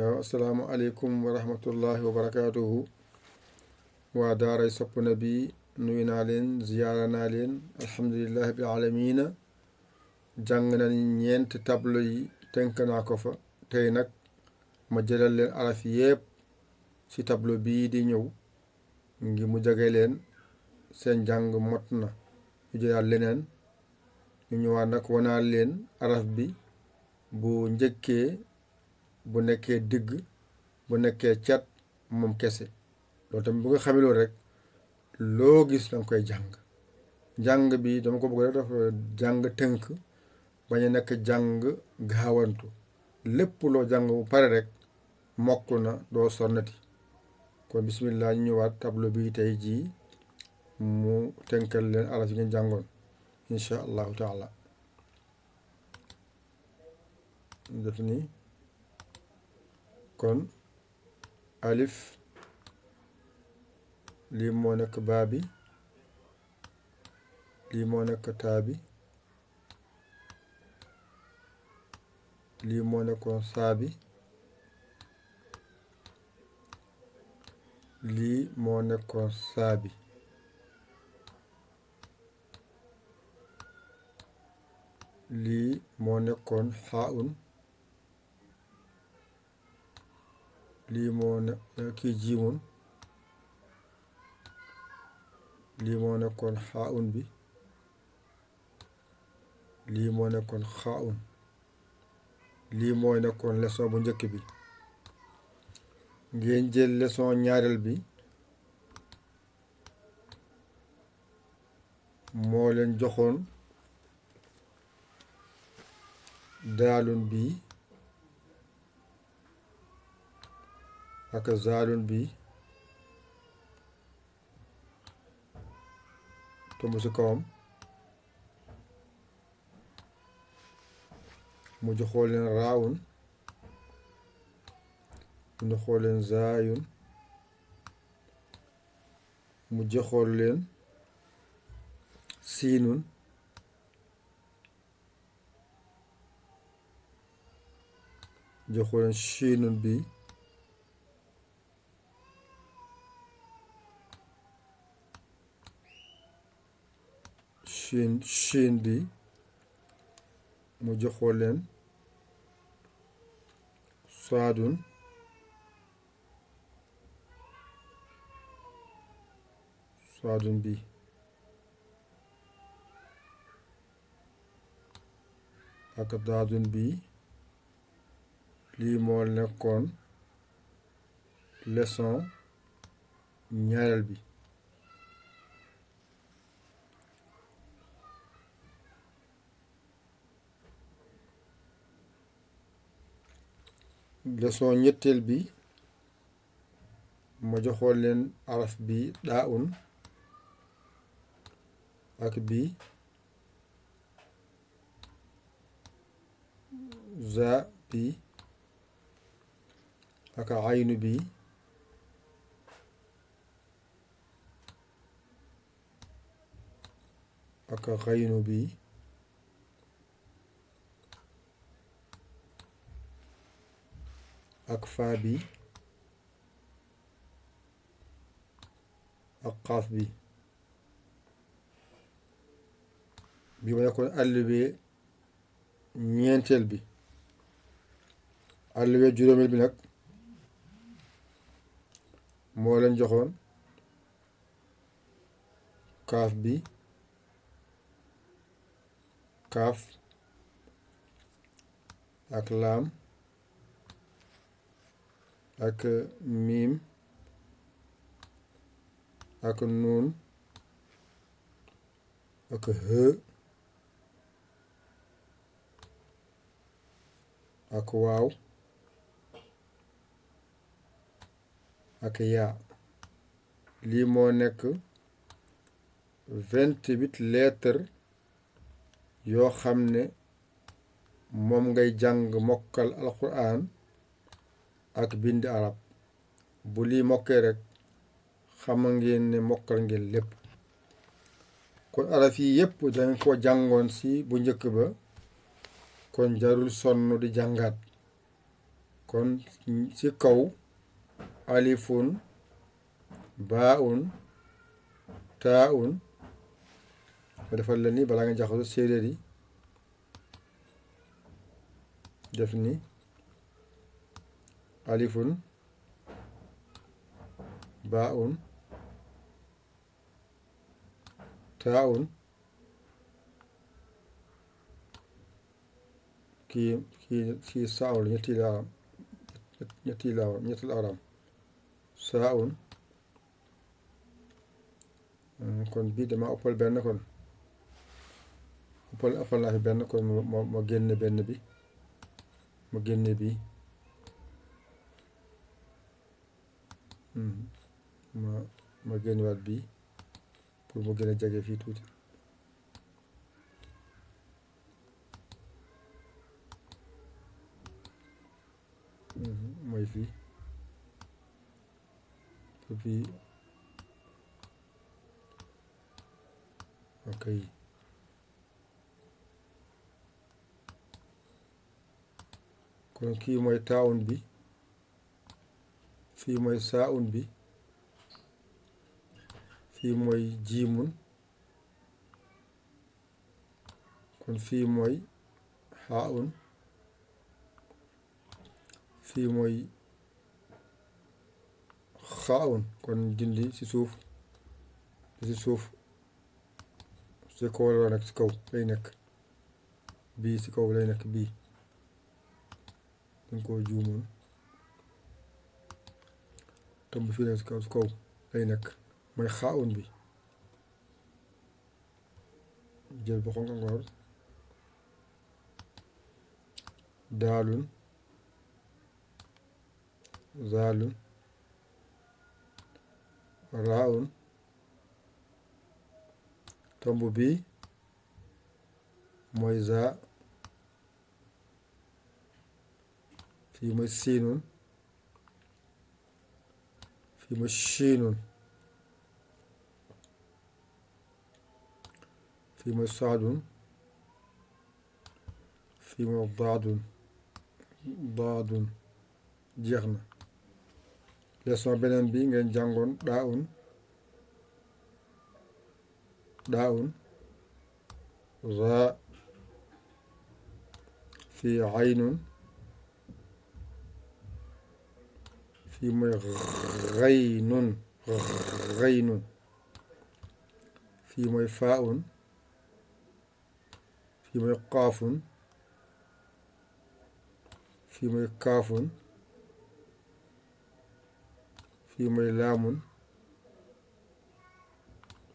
assalaamu aleykum wa rahmatullahi wa barakaatuhu. waa daaray Sopp Nabi nuyu naa leen ziyaara naa leen alhamdulillahi bil aalamiina. jàng nañ ñeenti tableau yi tënk naa ko fa. tey nag ma jëlal leen araf yépp ci tableau bii di ñëw ngi mu jege leen seen jàng mot na. ñu jëlaat leneen ñu ñëwaat nag wanaal leen araf bi bu njëkkee, bu nekkee digg, bu nekkee cat moom kese. loolu tamit bu nga xamee loolu rek loo gis danga koy jàng bi dama ko bëgg rek dafa jàng tënk bañ a nekk jàng gaawantu. lépp loo jàng bu pare rek mokk na doo sonnati. kon bismillah ñu ñëwaat tableau bi tey jii mu tënkal leen araf yi ngeen jàngoon insha allahu taala. def ni kon alif, lii moo nekk baa bi, lii moo nekk taa bi, lii moo nekkoon saa bi, lii moo nekkoon saa bi, lii moo nekkoon xaaun, lii moo ne kii jiimun, lii moo nekkoon xaaun bi, lii moo nekkoon xaaun. lii mooy nekkoon leçon bu njëkk bi. ngeen jël leçon ñaareel bi moo leen joxoon daalun bi ak zaalun bi tomb ci kawam, mu joxoon leen raawun, mu joxoon leen zaayun, mu joxoon leen siinun, joxoon leen shiinun bi, shiin bi, mu joxoon leen saadun, saadun bi, ak daadun bi. lii moo nekkoon leçon ñaareel bi. leçon ñetteel bi ma joxoon leen araf bi daa un ak bi za bi ak aynu bi ak xaynu bi ak faa bi ak xaaf bi. bi ma nekkoon àlluwe ñeenteel bi. àlluwe juróomeel bi nag moo leen joxoon kaaf bi, kaaf ak laam ak miim ak nuun ak hë ak waaw ak yaa. lii moo nekk 28 lettres yoo xam ne moom ngay jàng mokkal alquran ak bind arab. bu lii mokkee rek xam ngeen ne mokkal ngeen lépp. kon araf yi yépp dañ ko jàngoon ci bu njëkk ba, kon jarul sonn di jàngaat. kon ci kaw alifun baaun taaun ma defal la ni balaa nga jaxaso séeréer yi def ni alifun baaun taaun kii saawul ñetti laaram saaun kon bii dama ëppal benn kon ëppal naa fi benn kon ma génne benn bi ma génne bii ma génne waat bii pour mu gën a jege fii tuuti mooy fii fii ok kon kii mooy taawun bi fii mooy saawun bi fii mooy jiimun kon fii mooy xaawun fii mooy xaawun kon dindi ci suuf ci kaw la nekk ci kaw lay nekk bii ci kaw lay nekk bii dañ koo juumoon tomb fii nekk ci kaw lay nekk mooy xaawun bi jël bu xonq ngoor daalun zaalun raawun tomb bii mooy zaa fii mooy siinun fii mooy shiinun fii mooy saadun fii mooy daadun jeex na leçon beneen bi ngeen jàngoon daawun raa fii aynun fii mooy xaynun fii mooy faaun fii mooy qaafun fii mooy kaafun fii mooy laamun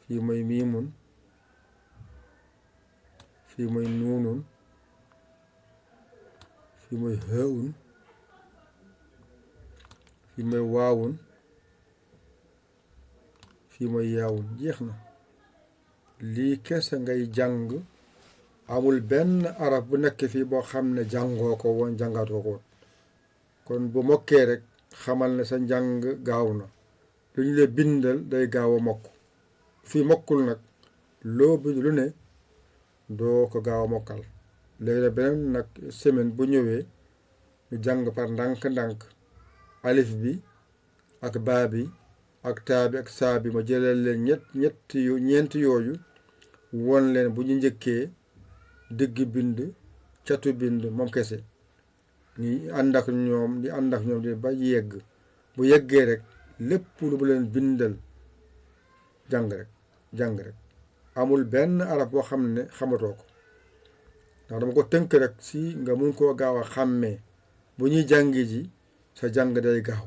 fii mooy miimun fii mooy nuunun fii mooy haawun fii mooy waawun fii mooy yaawun jeex na lii kese ngay jàng amul benn arab bu nekk fii boo xam ne jàngoo ko woon jàngaatoo ko woon kon bu mokkee rek xamal ne sa njàng gaaw na lu ñu la bindal day gaaw a mokk fii mokkul nag loo bind lu ne doo ko gaaw a mokkal léegi nag beneen nag semaine bu ñëwee ñu jàng par ndànk-ndànk alif bi ak baa bi ak taa bi ak saa bi ma jëlal leen ñeenti yooyu won leen bu ñu njëkkee digg bind catu bind moom kese ni ànd ak ñoom di ba yegg bu yeggee rek lépp lu bu leen bindal jàng rek amul benn arab boo xam ne xamatoo ko ndax dama ko tënk rek si nga mun koo gaaw a xàmmee bu ñuy jàngi ji sa jàng day gaaw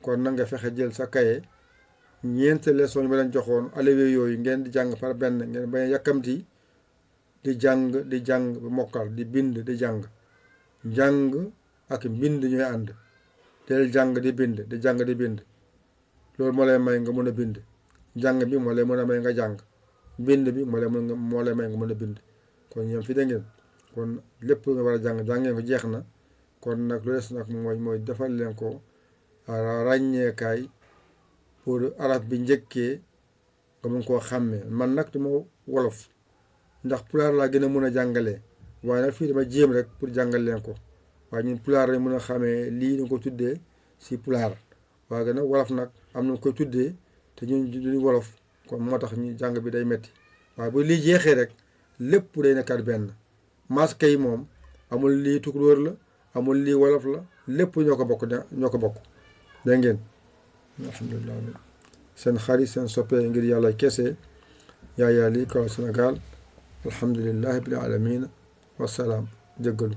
kon na nga fexe jël sa kaye ñeenti leçon yi ma leen joxoon alewe yooyu ngeen di jàng par benn ngeen bañ a yàkkamti di jàng ba mokkal di bind di jàng ak mbind ñooy ànd del jàng di bind loolu moo lay may nga mën a bind jàng bi moo lay mën a may nga jàng bind bi moo lay may nga mën a bind kon ñoom fi da ngeen kon lépp nga war a jàngeen ko jeex na kon nag lu des nag mooy defal leen ko ràññeekaay pour arab bi njëkkee nga mun koo xàmmee man nag duma wolof ndax pulaar laa gën a mën a jàngalee waaye nag fii dama jéem rek pour jàngal leen ko waaye ñun pulaar lañ mën a xamee lii ñu ko tuddee si pulaar waaye gën a wolof nag am na koy tuddee te ñun duñu wolof kon moo tax ñu jàng bi day metti waaye bu lii jeexee rek lépp day nekkaat benn masque yi moom amul lii tukulóor la amul lii wolof la lépp ñoo ko bokk dégg ngeen alhamdulilah seen xarit seen soppee ngir yàlla kese Yaya Ly Kaolack Sénégal alhamdulillahi bil alamin wasalaam jéggalu